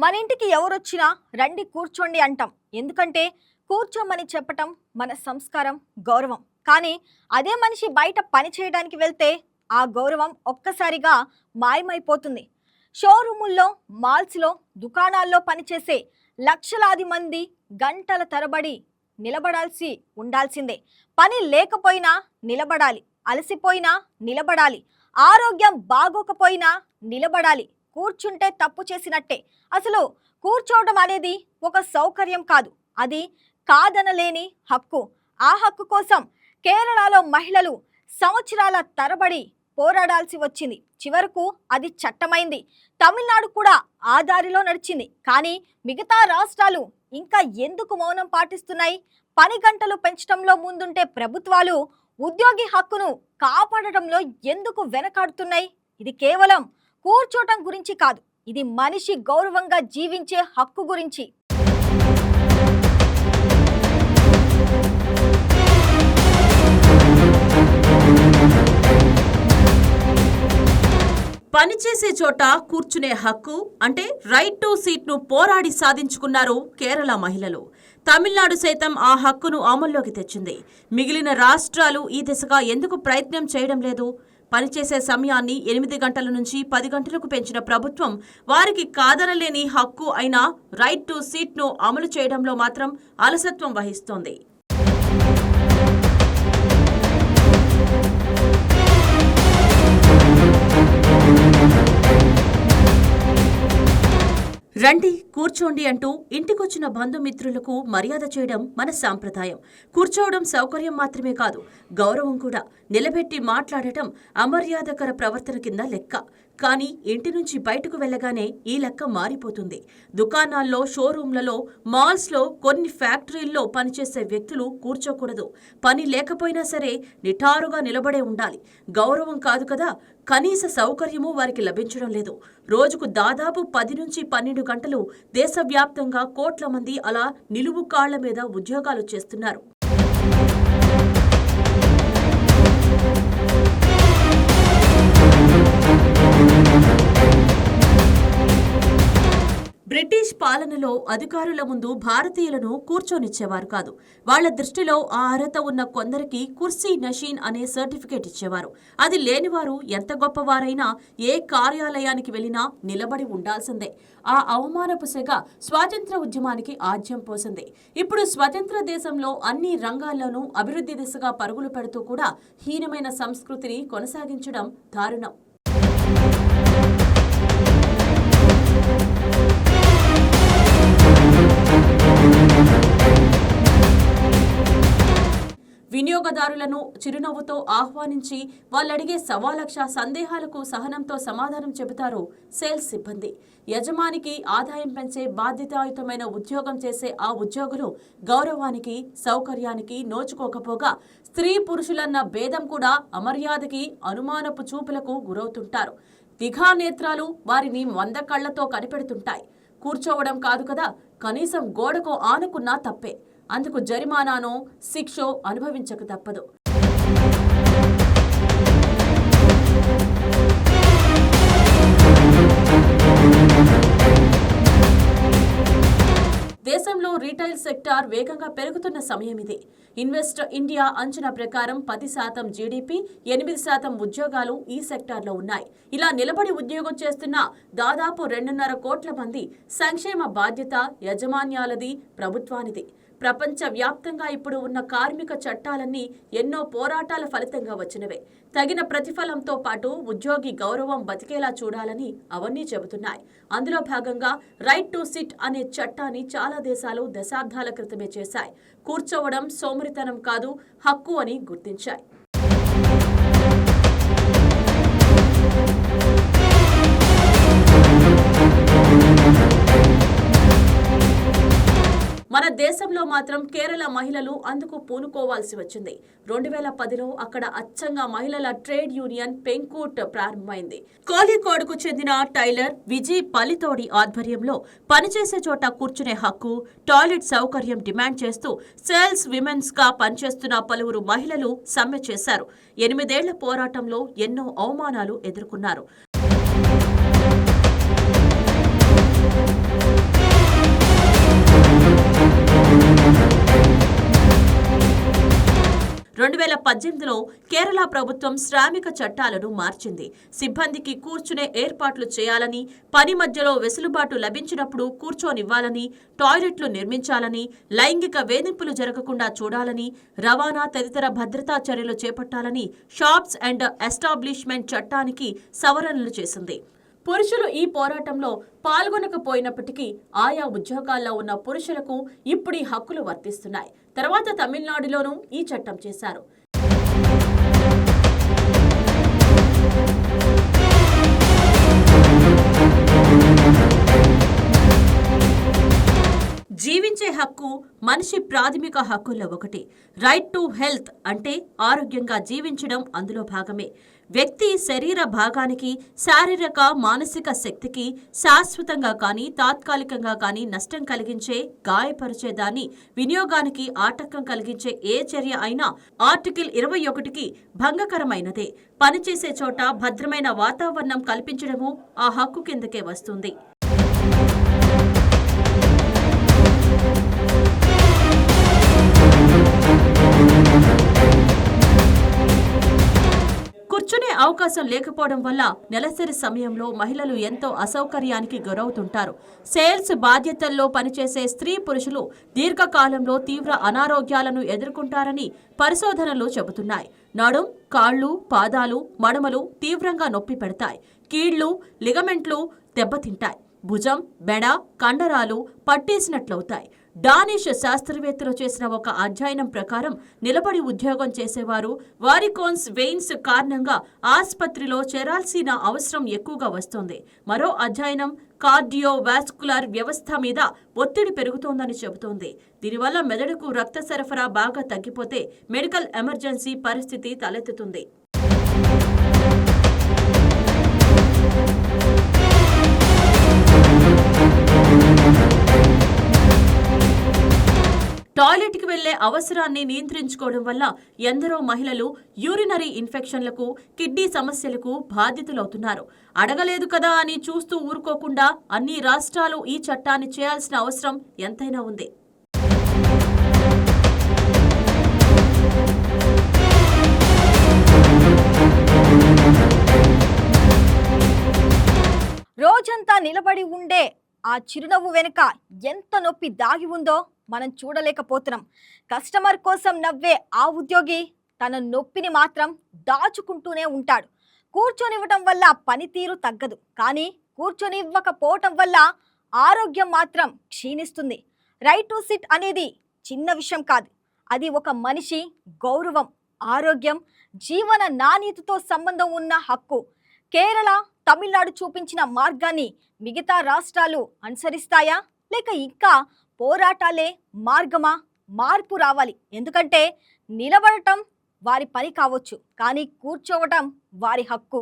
మన ఇంటికి ఎవరొచ్చినా రండి కూర్చోండి అంటాం. ఎందుకంటే కూర్చోమని చెప్పటం మన సంస్కారం, గౌరవం. కానీ అదే మనిషి బయట పని చేయడానికి వెళ్తే ఆ గౌరవం ఒక్కసారిగా మాయమైపోతుంది. షోరూముల్లో, మాల్స్‌లో, దుకాణాల్లో పనిచేసే లక్షలాది మంది గంటల తరబడి నిలబడాల్సి ఉండాల్సిందే. పని లేకపోయినా నిలబడాలి, అలసిపోయినా నిలబడాలి, ఆరోగ్యం బాగోకపోయినా నిలబడాలి. కూర్చుంటే తప్పు చేసినట్టే. అసలు కూర్చోవడం అనేది ఒక సౌకర్యం కాదు, అది కాదనలేని హక్కు. ఆ హక్కు కోసం కేరళలో మహిళలు సంవత్సరాల తరబడి పోరాడాల్సి వచ్చింది. చివరకు అది చట్టమైంది. తమిళనాడు కూడా ఆ దారిలో నడిచింది. కానీ మిగతా రాష్ట్రాలు ఇంకా ఎందుకు మౌనం పాటిస్తున్నాయి? పని గంటలు పెంచడంలో ముందుంటే ప్రభుత్వాలు ఉద్యోగి హక్కును కాపాడటంలో ఎందుకు వెనకాడుతున్నాయి? ఇది కేవలం కూర్చోటం గురించి కాదు, ఇది మనిషి గౌరవంగా జీవించే హక్కు గురించి. పనిచేసే చోట కూర్చునే హక్కు అంటే రైట్ టు సీట్ ను పోరాడి సాధించుకున్నారు కేరళ మహిళలు. తమిళనాడు సైతం ఆ హక్కును అమల్లోకి తెచ్చింది. మిగిలిన రాష్ట్రాలు ఈ దిశగా ఎందుకు ప్రయత్నం చేయడం లేదు? పనిచేసే సమయాన్ని 8 గంటల నుంచి 10 గంటలకు పెంచిన ప్రభుత్వం వారికి కాదనలేని హక్కు అయిన రైట్ టు సీట్ ను అమలు చేయడంలో మాత్రం అలసత్వం వహిస్తోంది. రండి కూర్చోండి అంటూ ఇంటికొచ్చిన బంధుమిత్రులకు మర్యాద చేయడం మన సాంప్రదాయం. కూర్చోవడం సౌకర్యం మాత్రమే కాదు, గౌరవం కూడా. నిలబెట్టి మాట్లాడటం అమర్యాదకర ప్రవర్తన కింద లెక్క. కానీ ఇంటి నుంచి బయటకు వెళ్లగానే ఈ లెక్క మారిపోతుంది. దుకాణాల్లో, షోరూంలలో, మాల్స్లో, కొన్ని ఫ్యాక్టరీల్లో పనిచేసే వ్యక్తులు కూర్చోకూడదు. పని లేకపోయినా సరే నిటారుగా నిలబడే ఉండాలి. గౌరవం కాదు కదా, కనీస సౌకర్యము వారికి లభించడం లేదు. రోజుకు దాదాపు 10 నుంచి 12 గంటలు దేశవ్యాప్తంగా కోట్ల మంది అలా నిలువు కాళ్ల మీద ఉద్యోగాలు చేస్తున్నారు. బ్రిటిష్ పాలనలో అధికారుల ముందు భారతీయులను కూర్చోనిచ్చేవారు కాదు. వాళ్ల దృష్టిలో ఆ అర్హత ఉన్న కొందరికి కుర్సీ నషీన్ అనే సర్టిఫికేట్ ఇచ్చేవారు. అది లేనివారు ఎంత గొప్పవారైనా ఏ కార్యాలయానికి వెళ్లినా నిలబడి ఉండాల్సిందే. ఆ అవమానపు సెగ స్వాతంత్ర ఉద్యమానికి ఆజ్యం పోసింది. ఇప్పుడు స్వతంత్ర దేశంలో అన్ని రంగాల్లోనూ అభివృద్ధి దిశగా పరుగులు పెడుతూ కూడా హీనమైన సంస్కృతిని కొనసాగించడం దారుణం. వినియోగదారులను చిరునవ్వుతో ఆహ్వానించి వాళ్ళడిగే 1,00,000 సందేహాలకు సహనంతో సమాధానం చెబుతారు సేల్స్ సిబ్బంది. యజమానికి ఆదాయం పెంచే బాధ్యతాయుతమైన ఉద్యోగం చేసే ఆ ఉద్యోగులు గౌరవానికి, సౌకర్యానికి నోచుకోకపోగా స్త్రీ పురుషులన్న భేదం కూడా అమర్యాదకి, అనుమానపు చూపులకు గురవుతుంటారు. నిఘానేత్రాలు వారిని 100 కళ్లతో కనిపెడుతుంటాయి. కూర్చోవడం కాదు కదా, కనీసం గోడకు ఆనుకున్నా తప్పే. అందుకు జరిమానానో, శిక్షో అనుభవించక తప్పదు. దేశంలో రీటైల్ సెక్టార్ వేగంగా పెరుగుతున్న సమయం ఇది. ఇన్వెస్ట్ ఇండియా అంచనా ప్రకారం 10% జీడీపీ, 8% ఉద్యోగాలు ఈ సెక్టార్లో ఉన్నాయి. ఇలా నిలబడి ఉద్యోగం చేస్తున్న దాదాపు 2.5 కోట్ల మంది సంక్షేమ బాధ్యత యజమాన్యాలది, ప్రభుత్వానిది. ప్రపంచ వ్యాప్తంగా ఇప్పుడు ఉన్న కార్మిక చట్టాలన్నీ ఎన్నో పోరాటాల ఫలితంగా వచ్చినవే. తగిన ప్రతిఫలంతో పాటు ఉద్యోగి గౌరవం బతికేలా చూడాలని అవన్నీ చెబుతున్నాయి. అందులో భాగంగా రైట్ టు సిట్ అనే చట్టాన్ని చాలా దేశాలు దశాబ్దాల క్రితమే చేశాయి. కూర్చోవడం సోమరితనం కాదు, హక్కు అని గుర్తించాయి. మన దేశంలో మాత్రం కేరళ మహిళలు అందుకు పూనుకోవాల్సి వచ్చింది. 2010లో అక్కడ అచ్చంగా మహిళల ట్రేడ్ యూనియన్ పెంకూట్ ప్రారంభమైంది. కోలికోడుకు చెందిన టైలర్ విజయ్ పలితోడి ఆధ్వర్యంలో పనిచేసే చోట కూర్చునే హక్కు, టాయిలెట్ సౌకర్యం డిమాండ్ చేస్తూ సేల్స్ విమెన్స్ గా పనిచేస్తున్న పలువురు మహిళలు సమ్మె చేశారు. 8 ఏళ్ల పోరాటంలో ఎన్నో అవమానాలు ఎదుర్కొన్నారు. 2018లో కేరళ ప్రభుత్వం శ్రామిక చట్టాలను మార్చింది. సిబ్బందికి కూర్చునే ఏర్పాట్లు చేయాలని, పని మధ్యలో వెసులుబాటు లభించినప్పుడు కూర్చోనివ్వాలని, టాయిలెట్లు నిర్మించాలని, లైంగిక వేధింపులు జరగకుండా చూడాలని, రవాణా తదితర భద్రతా చర్యలు చేపట్టాలని షాప్స్ అండ్ ఎస్టాబ్లిష్మెంట్ చట్టానికి సవరణలు చేసింది. పురుషులు ఈ పోరాటంలో పాల్గొనకపోయినప్పటికీ ఆయా ఉద్యోగాల్లో ఉన్న పురుషులకు ఇప్పుడు ఈ హక్కులు వర్తిస్తున్నాయి. తర్వాత తమిళనాడులోనూ ఈ చట్టం చేశారు. జీవించే హక్కు మనిషి ప్రాథమిక హక్కుల్లో ఒకటి. రైట్ టు హెల్త్ అంటే ఆరోగ్యంగా జీవించడం అందులో భాగమే. వ్యక్తి శరీర భాగానికి, శారీరక మానసిక శక్తికి శాశ్వతంగా కానీ తాత్కాలికంగా కానీ నష్టం కలిగించే, గాయపరిచే దాన్ని వినియోగానికి ఆటంకం కలిగించే ఏ చర్య అయినా ఆర్టికల్ 21కి భంగకరమైనదే. పనిచేసే చోట భద్రమైన వాతావరణం కల్పించడము ఆ హక్కు కిందకే వస్తుంది. కూర్చునే అవకాశం లేకపోవడం వల్ల నెలసరి సమయంలో మహిళలు ఎంతో అసౌకర్యానికి గురవుతుంటారు. సేల్స్ బాధ్యతల్లో పనిచేసే స్త్రీ పురుషులు దీర్ఘకాలంలో తీవ్ర అనారోగ్యాలను ఎదుర్కొంటారని పరిశోధనలు చెబుతున్నాయి. నడుం, కాళ్ళు, పాదాలు, మడమలు తీవ్రంగా నొప్పి పెడతాయి. కీళ్లు, లిగమెంట్లు దెబ్బతింటాయి. భుజం, బెడ, కండరాలు పట్టేసినట్లవుతాయి. డానిష్ శాస్త్రవేత్తలు చేసిన ఒక అధ్యయనం ప్రకారం నిలబడి ఉద్యోగం చేసేవారు వారికోన్స్ వెయిన్స్ కారణంగా ఆసుపత్రిలో చేరాల్సిన అవసరం ఎక్కువగా వస్తోంది. మరో అధ్యయనం కార్డియోవాస్కులర్ వ్యవస్థ మీద ఒత్తిడి పెరుగుతోందని చెబుతోంది. దీనివల్ల మెదడుకు రక్త సరఫరా బాగా తగ్గిపోతే మెడికల్ ఎమర్జెన్సీ పరిస్థితి తలెత్తుతుంది. టాయిలెట్కి వెళ్లే అవసరాన్ని నియంత్రించుకోవడం వల్ల ఎందరో మహిళలు యూరినరీ ఇన్ఫెక్షన్లకు, కిడ్నీ సమస్యలకు బాధితులవుతున్నారు. అడగలేదు కదా అని చూస్తూ ఊరుకోకుండా అన్ని రాష్ట్రాలు ఈ చట్టాన్ని చేయాల్సిన అవసరం ఎంతైనా ఉంది. రోజంతా నిలబడి ఉండే ఆ చిరునవ్వు వెనుక ఎంత నొప్పి దాగి ఉందో మనం చూడలేకపోతున్నాం. కస్టమర్ కోసం నవ్వే ఆ ఉద్యోగి తన నొప్పిని మాత్రం దాచుకుంటూనే ఉంటాడు. కూర్చొనివ్వటం వల్ల పనితీరు తగ్గదు, కానీ కూర్చొనివ్వకపోవటం వల్ల ఆరోగ్యం మాత్రం క్షీణిస్తుంది. రైట్ టు సిట్ అనేది చిన్న విషయం కాదు. అది ఒక మనిషి గౌరవం, ఆరోగ్యం, జీవన నాణ్యతతో సంబంధం ఉన్న హక్కు. కేరళ, తమిళనాడు చూపించిన మార్గాన్ని మిగతా రాష్ట్రాలు అనుసరిస్తాయా, లేక ఇంకా పోరాటాలే మార్గమా? మార్పు రావాలి. ఎందుకంటే నిలబడటం వారి పని కావచ్చు, కానీ కూర్చోవటం వారి హక్కు.